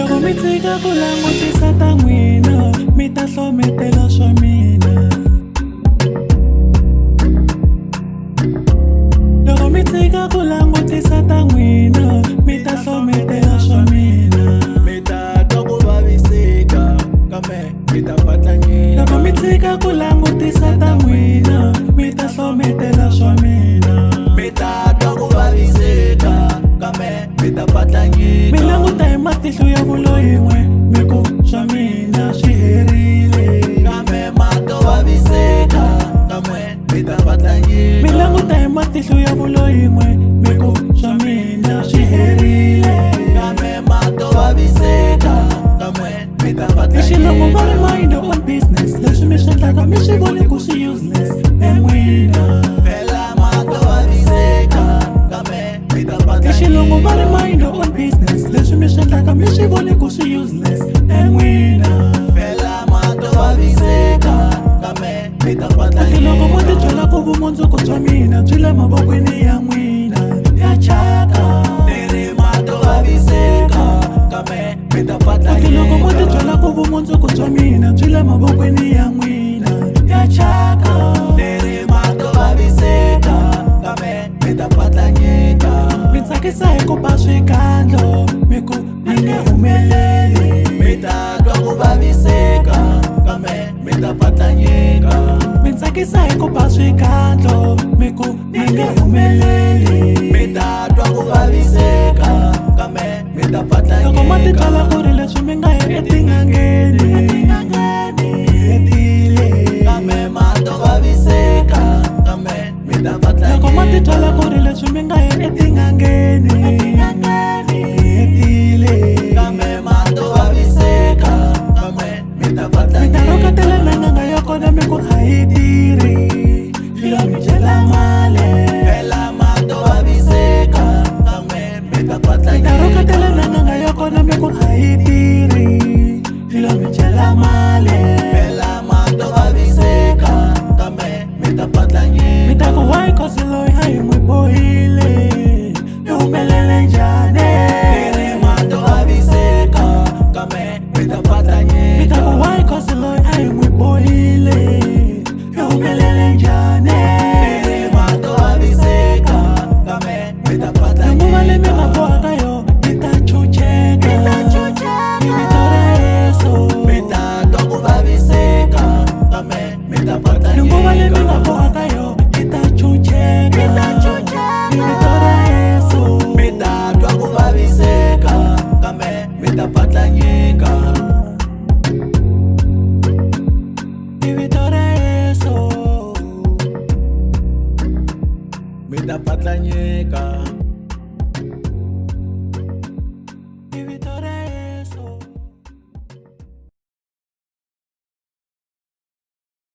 Loko mi tshika ku langutisa ta n'wina mi ta hlometela swa mina. Loko mi tshika ku langutisa ta n'wina mi ta hlometela swa mina. Mi ta twa ku vaviseka kambe mi ta patlanyeka. Loko mi tshika ku langutisa ta n'wina mi ta hlometela swa mina. Mi ta twa ku vaviseka kambe mi ta patlanyeka. Mi languta hi matihlo ya vuloyin'we mi ku swa mina swi herile. Kambe ma to vaviseka kambe mi ta patlanyeka. Mi languta hi matihlo ya vuloyin'we mi ku swa mina swi herile. Kambe ma to vaviseka kambe mi ta Hi xilungu va ri patlanyeka. mind your own business. Leswi mi swi endlaka mi swi voni ku swi useless en'wina. Phela ma to vaviseka kambe mi ta Hi xilungu va ri patlanyeka. mind your own business. Leswi mi swi endlaka mi swi voni ku swi useless en'wina. Phela ma to vaviseka kambe mi ta Kuti loko mo ti patlanyeka. byela ku vumundzuku bya mina byi le mavokweni ya n'wina ya chaka. Leri ma to vaviseka kambe mi ta Kuti loko mo ti patlanyeka. byela ku vumundzuku bya mina byi le mavokweni ya n'wina ya chaka. Leri ma to vaviseka kambe mi ta patlanyeka. Mi tsakisa hi ku ba swikandlo mi ku mi nge humeleli. Mi ta twa ku vaviseka kambe mi ta patlanyeka. Mi tsakisa hi ku ba swikandlo mi ku mi nge humeleli. Mi ta twa ku vaviseka kambe mi ta Loko ma ti byala patlanyeka. ku ri leswi mi nga hi etin'angeni hetile. Kambe ma to vaviseka kambe mi ta Loko ma ti byala ku patlanyeka. ri leswi mi nga hi etin'angeni hetile. Kambe ma to vaviseka kambe mi ta Mi ta patlanyeka. rhuketela na n'anga ya kona mi ku a yi tirhi yi lo mi dyela mali. Phela ma to vaviseka kambe mi ta Mi ta rhuketela patlanyeka. na n'anga ya kona mi ku a yi tirhi yi lo mi dyela mali. Phela ma to vaviseka kambe mi ta Mi patlanyeka. ta ku why cause loyi a hi n'wi bohile i humelele njhani. Leri ma to vaviseka kambe mi ta Mi ta patlanyeka. ku why cause loyi a hi n'wi bohile i humelele njhani. Leri ma to vaviseka kambe mi ta Nguva leyi mi nga patlanyeka. bohaka yo yi ta chucheka hi vito ra Yesu. Mi ta twa ku vaviseka kambe mi ta Nguva leyi mi nga patlanyeka. bohaka yo yi ta chucheka hi vito ra Yesu. Mi ta twa ku vaviseka kambe mi ta patlanyeka. Hi vito ra Yesu. Mi ta patlanyeka.